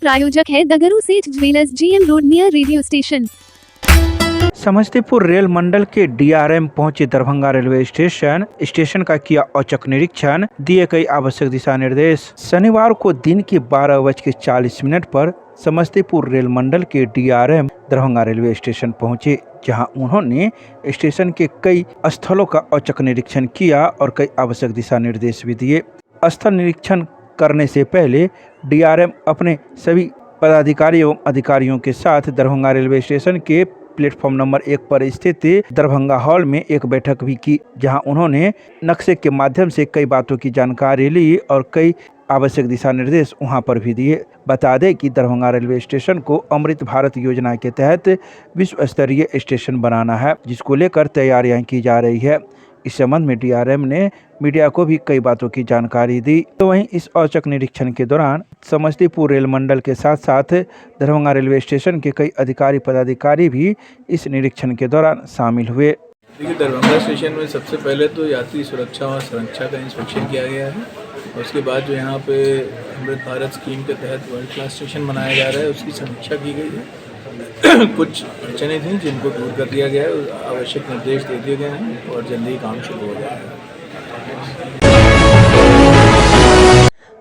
प्रायोजक है Dagru Seth jewellers, GM road near radio station. Samastipur rail मंडल के DRM पहुंचे दरभंगा रेलवे स्टेशन का किया औचक निरीक्षण, दिए कई आवश्यक दिशा निर्देश। शनिवार को दिन के 12:40 पर समस्तीपुर रेल मंडल के DRM दरभंगा रेलवे स्टेशन पहुंचे, जहां उन्होंने स्टेशन के कई स्थलों का औचक निरीक्षण किया और कई आवश्यक दिशा निर्देश भी दिए। स्थल निरीक्षण करने से पहले DRM अपने सभी पदाधिकारी एवं अधिकारियों के साथ दरभंगा रेलवे स्टेशन के प्लेटफॉर्म नंबर 1 पर स्थित दरभंगा हॉल में एक बैठक भी की, जहां उन्होंने नक्शे के माध्यम से कई बातों की जानकारी ली और कई आवश्यक दिशा निर्देश वहां पर भी दिए। बता दें कि दरभंगा रेलवे स्टेशन को अमृत भारत योजना के तहत विश्व स्तरीय स्टेशन बनाना है, जिसको लेकर तैयारियां की जा रही है। इस संबंध में DRM ने मीडिया को भी कई बातों की जानकारी दी। तो वहीं इस औचक निरीक्षण के दौरान समस्तीपुर रेल मंडल के साथ साथ दरभंगा रेलवे स्टेशन के कई अधिकारी पदाधिकारी भी इस निरीक्षण के दौरान शामिल हुए। देखिए, दरभंगा स्टेशन में सबसे पहले तो यात्री सुरक्षा और संरक्षा का इंस्पेक्शन किया गया है। उसके बाद जो यहाँ पे अमृत भारत स्कीम के तहत वर्ल्ड क्लास स्टेशन बनाया जा रहा है, उसकी समीक्षा की गई है। कुछ अड़चनें थी जिनको दूर कर दिया गया है, आवश्यक निर्देश दे दिए गए हैं और जल्दी ही काम शुरू हो जाएगा।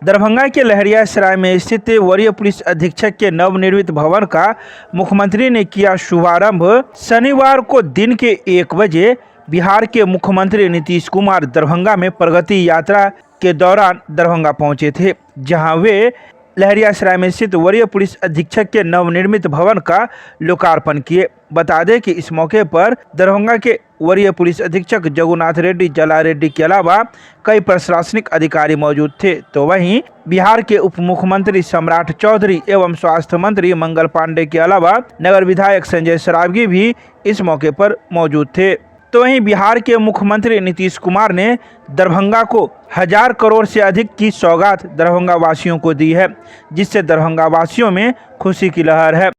दरभंगा के लहरियासराय में स्थित वरीय पुलिस अधीक्षक के नवनिर्मित भवन का मुख्यमंत्री ने किया शुभारंभ। शनिवार को दिन के 1 बजे बिहार के मुख्यमंत्री नीतीश कुमार दरभंगा में प्रगति यात्रा के दौरान दरभंगा पहुंचे थे, जहां वे लहरियासराय में स्थित वरीय पुलिस अधीक्षक के नवनिर्मित भवन का लोकार्पण किए। बता दें कि इस मौके पर दरभंगा के वरीय पुलिस अधीक्षक जगुनाथ रेड्डी जला रेड्डी के अलावा कई प्रशासनिक अधिकारी मौजूद थे। तो वहीं बिहार के उप मुख्यमंत्री सम्राट चौधरी एवं स्वास्थ्य मंत्री मंगल पांडे के अलावा नगर विधायक संजय सरावगी भी इस मौके पर मौजूद थे। तो वहीं बिहार के मुख्यमंत्री नीतीश कुमार ने दरभंगा को 1000 करोड़ से अधिक की सौगात दरभंगा वासियों को दी है, जिससे दरभंगा वासियों में खुशी की लहर है।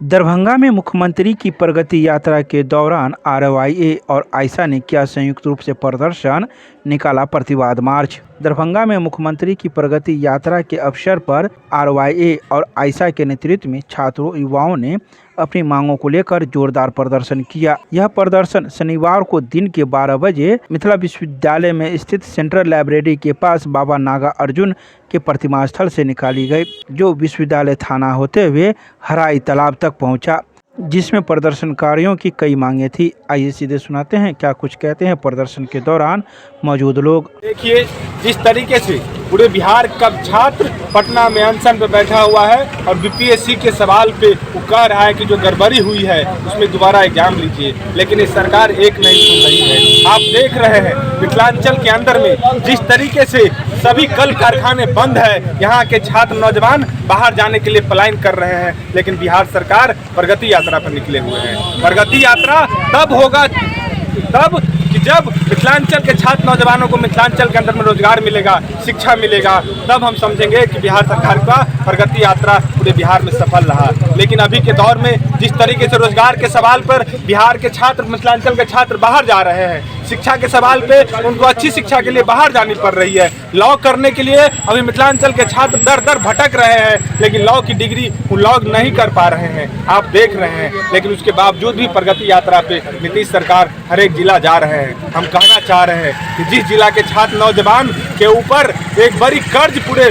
दरभंगा में मुख्यमंत्री की प्रगति यात्रा के दौरान RYA और आयशा ने किया संयुक्त रूप से प्रदर्शन, निकाला प्रतिवाद मार्च। दरभंगा में मुख्यमंत्री की प्रगति यात्रा के अवसर पर RYA और आयशा के नेतृत्व में छात्रों युवाओं ने अपनी मांगों को लेकर जोरदार प्रदर्शन किया। यह प्रदर्शन शनिवार को दिन के 12 बजे मिथिला विश्वविद्यालय में स्थित सेंट्रल लाइब्रेरी के पास बाबा नागा अर्जुन के प्रतिमा स्थल से निकाली गई, जो विश्वविद्यालय थाना होते हुए हराई तालाब तक पहुंचा, जिसमें प्रदर्शनकारियों की कई मांगे थी। आइए सीधे सुनाते हैं क्या कुछ कहते हैं प्रदर्शन के दौरान मौजूद लोग। देखिए, जिस तरीके से पूरे बिहार का छात्र पटना में अनशन पे बैठा हुआ है और BPSC के सवाल पे वो कह रहा है कि जो गड़बड़ी हुई है उसमें दोबारा एग्जाम लीजिए, लेकिन ये सरकार एक नहीं सुन रही है। आप देख रहे हैं मिथिलांचल के अंदर में जिस तरीके से सभी कल कारखाने बंद है, यहाँ के छात्र नौजवान बाहर जाने के लिए पलायन कर रहे हैं, लेकिन बिहार सरकार प्रगति यात्रा पर निकले हुए हैं। प्रगति यात्रा तब होगा तब कि जब मिथिलांचल के छात्र नौजवानों को मिथिलांचल के अंदर में रोजगार मिलेगा, शिक्षा मिलेगा, तब हम समझेंगे कि बिहार सरकार का प्रगति यात्रा पूरे बिहार में सफल रहा। लेकिन अभी के दौर में जिस तरीके से रोजगार के सवाल पर बिहार के छात्र, मिथिलांचल के छात्र बाहर जा रहे हैं, शिक्षा के सवाल पे उनको अच्छी शिक्षा के लिए बाहर जानी पड़ रही है, लॉ करने के लिए अभी मिथिलांचल के छात्र दर दर भटक रहे हैं, लेकिन लॉ की डिग्री वो लॉ नहीं कर पा रहे हैं, आप देख रहे हैं। लेकिन उसके बावजूद भी प्रगति यात्रा पे नीतीश सरकार हर एक जिला जा रहे हैं। हम कहना चाह रहे हैं कि जिस जिला के छात्र नौजवान के ऊपर एक बड़ी कर्ज पूरे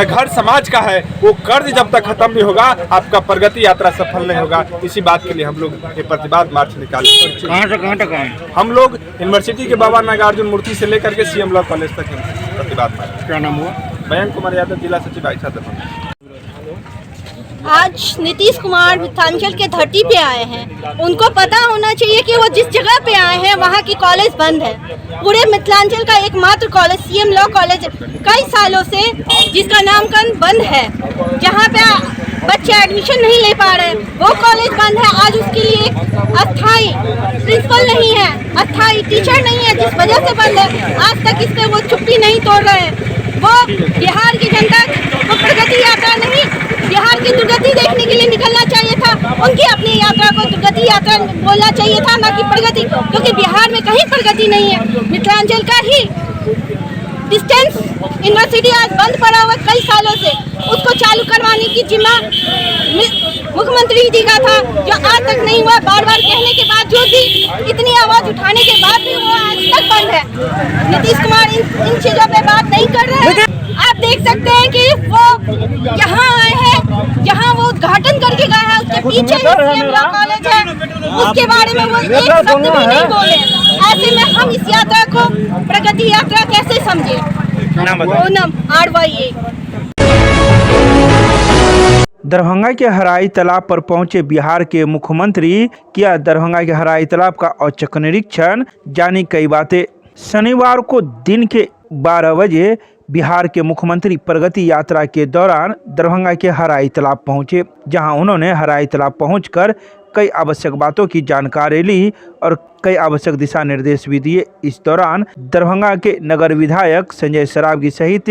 घर समाज का है, वो कर्ज जब तक खत्म नहीं होगा आपका प्रगति यात्रा सफल नहीं होगा। इसी बात के लिए हम लोग ये प्रतिवाद मार्च निकाले। कहाँ तक आए? हम लोग यूनिवर्सिटी के बाबा नागार्जुन मूर्ति से लेकर के CM लॉ कॉलेज तक प्रतिवाद मार्च। क्या नाम हुआ? मयंक कुमार यादव, जिला सचिव आयशा दरभंगा। आज नीतीश कुमार मिथिलांचल के धरती पे आए हैं, उनको पता होना चाहिए कि वो जिस जगह पे आए हैं वहाँ की कॉलेज बंद है। पूरे मिथिलांचल का एकमात्र कॉलेज CM लॉ कॉलेज कई सालों से जिसका नामकरण बंद है, जहाँ पे बच्चे एडमिशन नहीं ले पा रहे, वो कॉलेज बंद है। आज उसके लिए अस्थाई प्रिंसिपल नहीं है, अस्थाई टीचर नहीं है, जिस वजह से बंद है। आज तक इस पे वो चुप्पी नहीं तोड़ रहे हैं। वो बिहार की जनता को प्रगति यात्रा नहीं, बिहार की दुर्गति देखने के लिए निकलना चाहिए था। उनकी अपनी यात्रा को दुर्गति यात्रा बोलना चाहिए था, ना कि प्रगति, क्योंकि बिहार में कहीं प्रगति नहीं है। मिथिलांचल का ही डिस्टेंस यूनिवर्सिटी आज बंद पड़ा हुआ कई सालों से, उसको चालू करवाने की जिम्मा मुख्यमंत्री जी का था, जो आज तक नहीं हुआ। बार बार कहने के बावजूद भी, इतनी आवाज उठाने के बाद भी वो आज तक बंद है। नीतीश कुमार इन चीजों पे बात नहीं कर रहे हैं। आप देख सकते हैं कि वो यहाँ आए हैं, जहाँ वो उद्घाटन करके गए हैं, उसके पीछे ही सीएम लॉ कॉलेज है, उसके बारे में वो एक शब्द भी नहीं बोले। ऐसे में हम इस यात्रा को प्रगति यात्रा कैसे समझे? ओनम RYA। दरभंगा के हराई तालाब पर पहुंचे बिहार के मुख्यमंत्री, किया दरभंगा के हराई तालाब का औचक निरीक्षण, जानी कई बातें। शनिवार को दिन के 12 बजे बिहार के मुख्यमंत्री प्रगति यात्रा के दौरान दरभंगा के हराई तालाब पहुंचे, जहां उन्होंने हराई तालाब पहुंचकर कई आवश्यक बातों की जानकारी ली और कई आवश्यक दिशा निर्देश भी दिए। इस दौरान दरभंगा के नगर विधायक संजय सरावगी सहित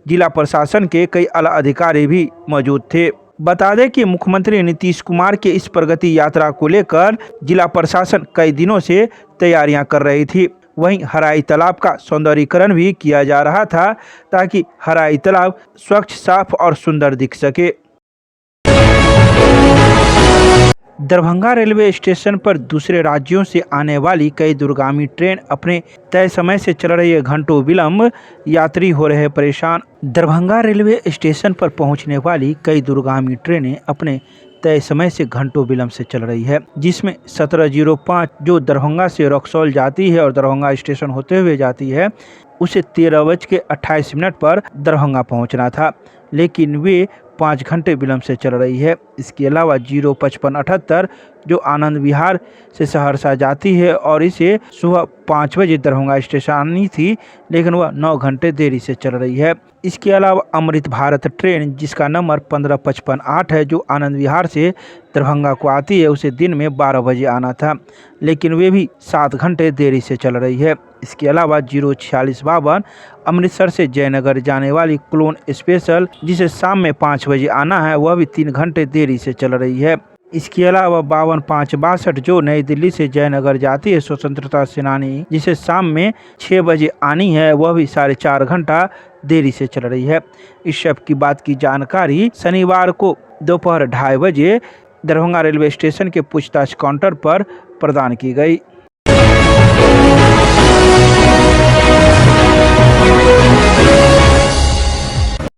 जिला प्रशासन के कई आला अधिकारी भी मौजूद थे। बता दें कि मुख्यमंत्री नीतीश कुमार के इस प्रगति यात्रा को लेकर जिला प्रशासन कई दिनों से तैयारियां कर रही थी। वहीं हराई तालाब का सौंदर्यीकरण भी किया जा रहा था, ताकि हराई तालाब स्वच्छ, साफ और सुंदर दिख सके। दरभंगा रेलवे स्टेशन पर दूसरे राज्यों से आने वाली कई दूरगामी ट्रेन अपने तय समय से चल रही है, घंटों विलंब, यात्री हो रहे परेशान। दरभंगा रेलवे स्टेशन पर पहुंचने वाली कई दूरगामी ट्रेनें अपने तय समय से घंटों विलंब से चल रही है, जिसमें 17:05 जो दरभंगा से रक्सौल जाती है और दरभंगा स्टेशन होते हुए जाती है, उसे 13:28 पर दरभंगा पहुंचना था, लेकिन वे 5 घंटे विलंब से चल रही है। इसके अलावा 0:5578 जो आनंद विहार से सहरसा जाती है और इसे सुबह 5 बजे दरभंगा स्टेशन आनी थी, लेकिन वह 9 घंटे देरी से चल रही है। इसके अलावा अमृत भारत ट्रेन जिसका नंबर 15558 है, जो आनंद विहार से दरभंगा को आती है, उसे दिन में 12 बजे आना था, लेकिन वे भी 7 घंटे देरी से चल रही है। इसके अलावा 04652 अमृतसर से जयनगर जाने वाली क्लोन स्पेशल जिसे शाम में 5 बजे आना है, वह भी 3 घंटे देरी से चल रही है। इसके अलावा 52-562 जो नई दिल्ली से जयनगर जाती है, स्वतंत्रता सेनानी जिसे शाम में 6 बजे आनी है, वह भी 4.5 घंटा देरी से चल रही है। इस सब की बात की जानकारी शनिवार को दोपहर 2:30 बजे दरभंगा रेलवे स्टेशन के पूछताछ काउंटर पर प्रदान की गई।